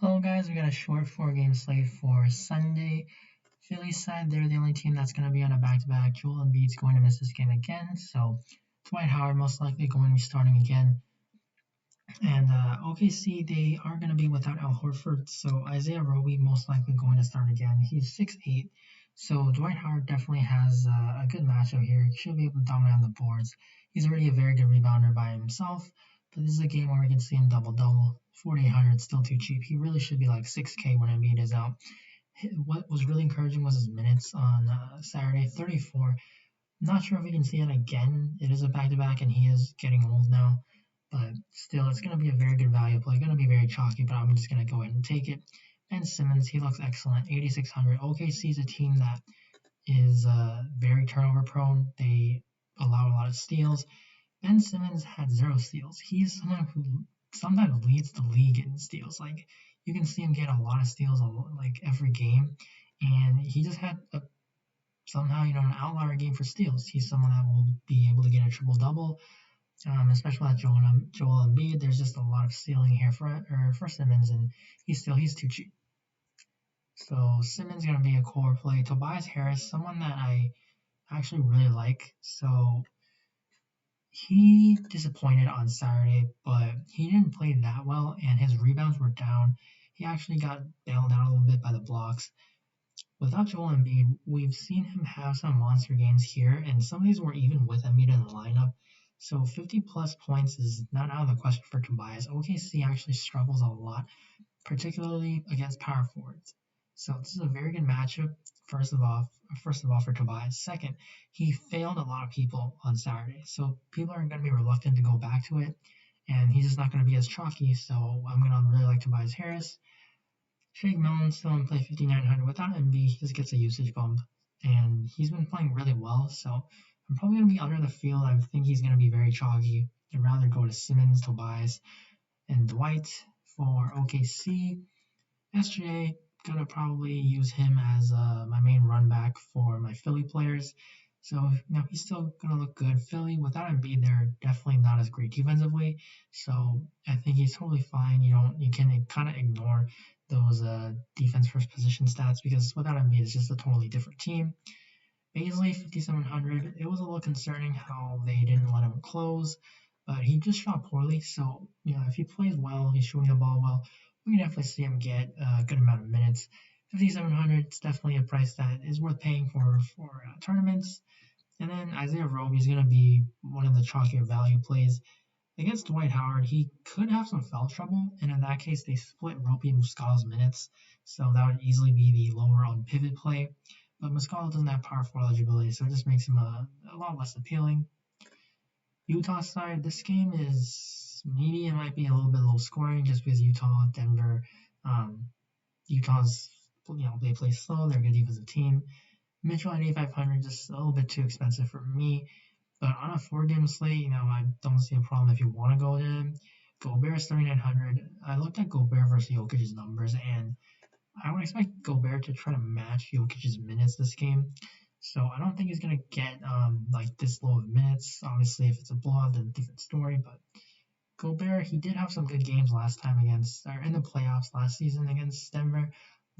Hello guys, we got a short 4-game slate for Sunday. Phillies side, they're the only team that's going to be on a back-to-back. Joel Embiid's going to miss this game again, so Dwight Howard most likely going to be starting again. And OKC, they are going to be without Al Horford, so Isaiah Roby most likely going to start again. He's 6'8", so Dwight Howard definitely has a good matchup here. He should be able to dominate on the boards. He's already a very good rebounder by himself, but this is a game where we can see him double-double. 4,800 still too cheap. He really should be like 6K when Embiid is out. What was really encouraging was his minutes on Saturday, 34. Not sure if we can see it again. It is a back-to-back, and he is getting old now. But still, it's going to be a very good value play. Going to be very chalky, but I'm just going to go ahead and take it. Ben Simmons, he looks excellent. 8,600. OKC is a team that is very turnover prone. They allow a lot of steals. Ben Simmons had 0 steals. He's someone who sometimes leads the league in steals. Like, you can see him get a lot of steals like every game, and he just had somehow an outlier game for steals. He's someone that will be able to get a triple double, especially with Joel Embiid. There's just a lot of ceiling here for Simmons, and he's too cheap. So Simmons gonna be a core play. Tobias Harris, someone that I actually really like. So he disappointed on Saturday, but he didn't play that well, and his rebounds were down. He actually got bailed out a little bit by the blocks. Without Joel Embiid, we've seen him have some monster games here, and some of these were even with Embiid in the lineup. So 50-plus points is not out of the question for Tobias. OKC actually struggles a lot, particularly against power forwards. So this is a very good matchup. First of all for Tobias. Second, he failed a lot of people on Saturday, so people are going to be reluctant to go back to it, and he's just not going to be as chalky. So I'm going to really like Tobias Harris. Shake Milton still in play 5,900. Without MB, he just gets a usage bump, and he's been playing really well. So I'm probably going to be under the field. I think he's going to be very chalky. I'd rather go to Simmons, Tobias, and Dwight for OKC. SGA, gonna probably use him as my main run back for my Philly players. So he's still gonna look good. Philly without Embiid, they're definitely not as great defensively. So I think he's totally fine. You can kind of ignore those defense first position stats because without Embiid, it's just a totally different team. Baisley 5,700. It was a little concerning how they didn't let him close, but he just shot poorly. So if he plays well, he's shooting the ball well, we can definitely see him get a good amount of minutes. 5,700 is definitely a price that is worth paying for tournaments. And then Isaiah Roby is going to be one of the chalkier value plays. Against Dwight Howard, he could have some foul trouble, and in that case, they split Roby and Muscala's minutes, so that would easily be the lower on pivot play. But Muscala doesn't have power forward eligibility, so it just makes him a lot less appealing. Utah side, this game is maybe it might be a little bit low scoring just because Denver, Utah's they play slow, they're a good defensive team. Mitchell at 8,500 just a little bit too expensive for me. But on a 4-game slate, I don't see a problem if you want to go to him. Gobert is 3,900. I looked at Gobert versus Jokic's numbers, and I would expect Gobert to try to match Jokic's minutes this game. So I don't think he's gonna get like this low of minutes. Obviously, if it's a blowout, then a different story. But Gobert, he did have some good games last time in the playoffs last season against Denver.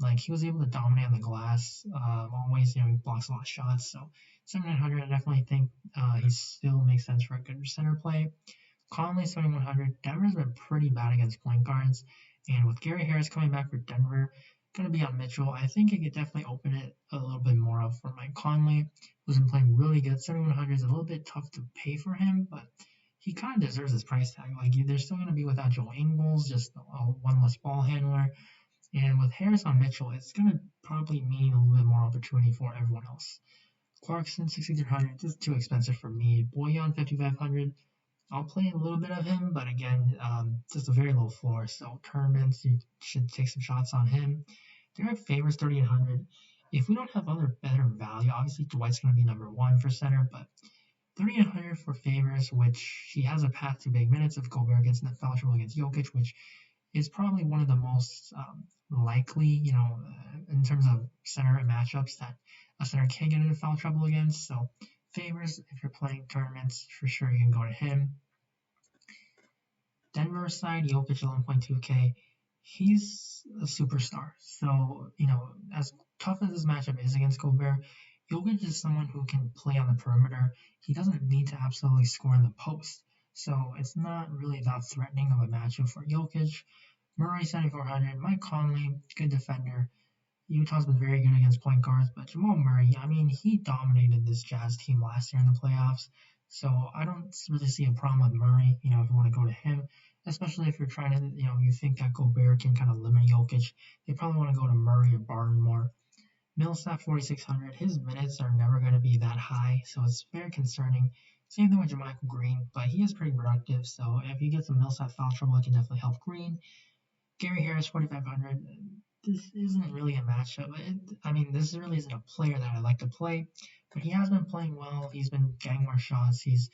Like he was able to dominate on the glass. Always, he blocks a lot of shots. So 7,900, I definitely think he still makes sense for a good center play. Conley 7,100. Denver's been pretty bad against point guards, and with Gary Harris coming back for Denver, going to be on Mitchell, I think it could definitely open it a little bit more up for Mike Conley, who's been playing really good. 7,100 is a little bit tough to pay for him, but he kind of deserves his price tag. Like they're still going to be without Joe Ingles, just one less ball handler. And with Harris on Mitchell, it's going to probably mean a little bit more opportunity for everyone else. Clarkson, 6,300, just too expensive for me. Boyan, 5,500. I'll play a little bit of him, but again, just a very low floor. So tournaments, you should take some shots on him. Derek Favors, 3,800. If we don't have other better value, obviously Dwight's going to be number 1 for center, but 3,800 for Favors, which he has a path to big minutes if Gobert gets in the foul trouble against Jokic, which is probably one of the most likely, in terms of center matchups that a center can get into foul trouble against. So Favors, if you're playing tournaments, for sure you can go to him. Denver side, Jokic 11.2K. he's a superstar. So, as tough as this matchup is against Gobert, Jokic is someone who can play on the perimeter. He doesn't need to absolutely score in the post. So it's not really that threatening of a matchup for Jokic. Murray 7,400, Mike Conley, good defender. Utah's been very good against point guards, but Jamal Murray, I mean, he dominated this Jazz team last year in the playoffs. So I don't really see a problem with Murray, if you want to go to him, especially if you're trying to, you think that Gobert can kind of limit Jokic. They probably want to go to Murray or Barton more. Millsap 4,600, his minutes are never going to be that high, so it's very concerning. Same thing with Jermichael Green, but he is pretty productive, so if he gets some Millsap foul trouble, it can definitely help Green. Gary Harris 4,500. This isn't really a matchup. This really isn't a player that I like to play, but he has been playing well. He's been getting more shots. He's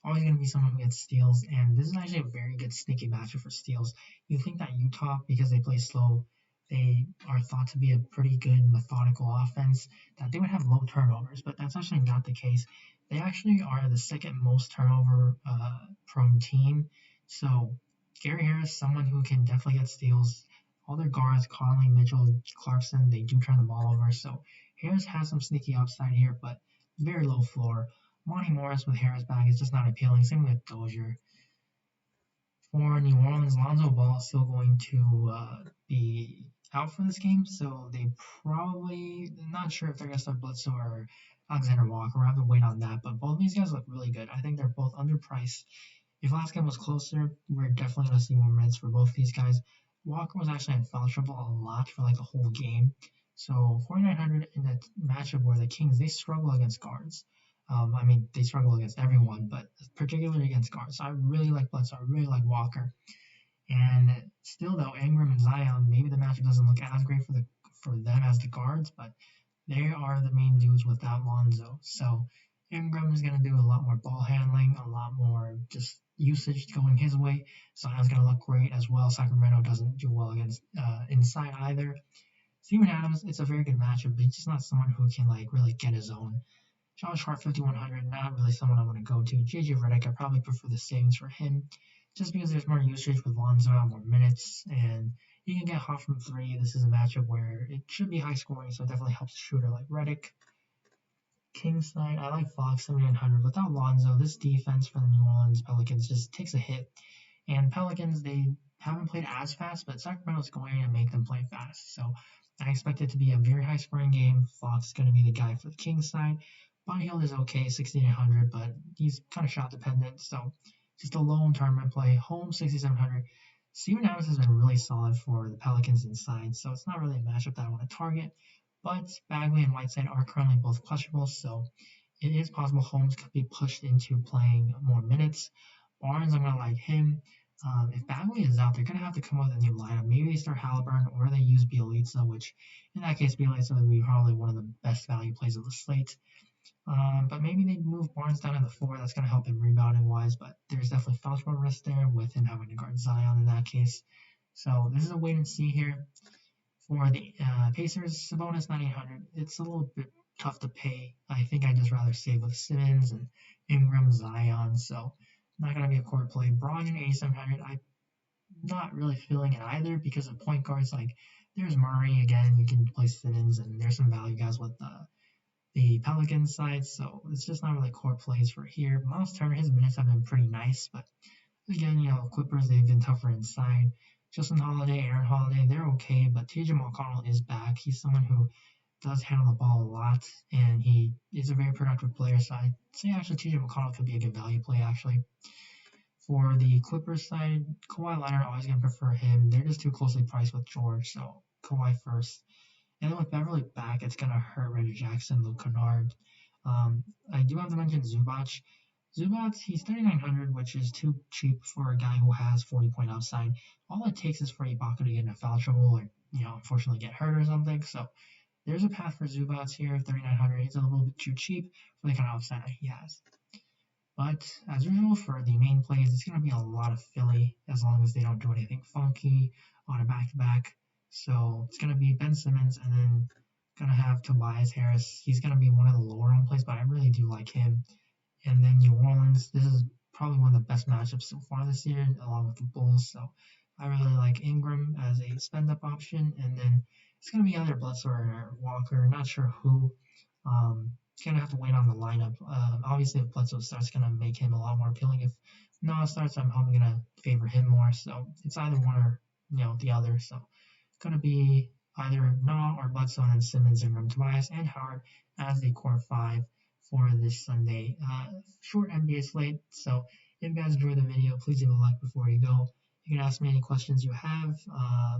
always going to be someone who gets steals, and this is actually a very good sneaky matchup for steals. You think that Utah, because they play slow, they are thought to be a pretty good methodical offense, that they would have low turnovers, but that's actually not the case. They actually are the second most turnover prone team. So Gary Harris, someone who can definitely get steals. All their guards, Conley, Mitchell, Clarkson, they do turn the ball over. So Harris has some sneaky upside here, but very low floor. Monty Morris with Harris back is just not appealing. Same with Dozier. For New Orleans, Lonzo Ball is still going to be out for this game, so they probably not sure if they're going to start Bledsoe or Alexander Walker. We'll have to wait on that, but both of these guys look really good. I think they're both underpriced. If last game was closer, we're definitely going to see more minutes for both these guys. Walker was actually in foul trouble a lot for like the whole game. So 4,900 in a matchup where the Kings, they struggle against guards. They struggle against everyone, but particularly against guards. So I really like Bledsoe. I really like Walker. And still, though, Ingram and Zion, maybe the matchup doesn't look as great for them as the guards, but they are the main dudes without Lonzo. So Ingram is going to do a lot more ball handling, a lot more just usage going his way. Zion's going to look great as well. Sacramento doesn't do well against inside either. Steven Adams, it's a very good matchup, but he's just not someone who can really get his own. Josh Hart 5,100, not really someone I want to go to. JJ Redick, I probably prefer the savings for him, just because there's more usage with Lonzo, more minutes, and you can get hot from three. This is a matchup where it should be high scoring, so it definitely helps a shooter like Redick. Kings side, I like Fox 7,900. Without Lonzo, this defense for the New Orleans Pelicans just takes a hit. And Pelicans, they haven't played as fast, but Sacramento's going to make them play fast. So I expect it to be a very high scoring game. Fox is going to be the guy for the Kings side. Buddy Hield is okay, 6,800, but he's kind of shot dependent, so just a lone tournament play. Holmes, 6,700. Steven Adams has been really solid for the Pelicans inside, so it's not really a matchup that I want to target. But Bagley and Whiteside are currently both questionable, so it is possible Holmes could be pushed into playing more minutes. Barnes, I'm going to like him. If Bagley is out, they're going to have to come up with a new lineup. Maybe they start Halliburton or they use Bielitsa, which in that case, Bielitsa would be probably one of the best value plays of the slate. But maybe they move Barnes down to the 4. That's going to help him rebounding wise, but there's definitely foul trouble risk there with him having to guard Zion in that case. So this is a wait and see here. For the Pacers, Sabonis 9,800. It's a little bit tough to pay. I think I'd just rather save with Simmons and Ingram, Zion. So not going to be a court play. Brogdon 8,700. I'm not really feeling it either because of point guards. Like there's Murray again. You can play Simmons, and there's some value guys with the Pelicans side, so it's just not really core plays for here. Miles Turner, his minutes have been pretty nice, but again, Clippers, they've been tougher inside. Justin Holiday, Aaron Holiday, they're okay, but TJ McConnell is back. He's someone who does handle the ball a lot, and he is a very productive player, so I'd say actually TJ McConnell could be a good value play, actually. For the Clippers side, Kawhi Leonard, always going to prefer him. They're just too closely priced with George, so Kawhi first. And then with Beverly back, it's going to hurt Reggie Jackson, Luke Kennard. I do have to mention Zubac. Zubac, he's 3,900, which is too cheap for a guy who has 40-point upside. All it takes is for Ibaka to get into foul trouble or, unfortunately get hurt or something. So there's a path for Zubac here, 3,900. He's a little bit too cheap for the kind of upside that he has. But as usual for the main plays, it's going to be a lot of Philly as long as they don't do anything funky on a back-to-back. So it's going to be Ben Simmons and then going to have Tobias Harris. He's going to be one of the lower owned plays, but I really do like him. And then New Orleans, this is probably one of the best matchups so far this year, along with the Bulls. So I really like Ingram as a spend up option, and then it's going to be either Bledsoe or Walker. Not sure who. Gonna have to wait on the lineup. Obviously, if Bledsoe starts, gonna make him a lot more appealing. If Noah starts, I'm probably gonna favor him more. So it's either one or the other. So gonna be either Noah or Bledsoe, and then Simmons, Ingram, Tobias, and Howard as the core five for this Sunday short NBA slate. So if you guys enjoyed the video, please leave a like before you go. You can ask me any questions you have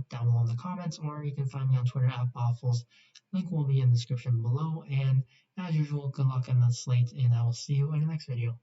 down below in the comments, or you can find me on Twitter at Boffles. Link will be in the description below. And as usual, good luck on the slate, and I will see you in the next video.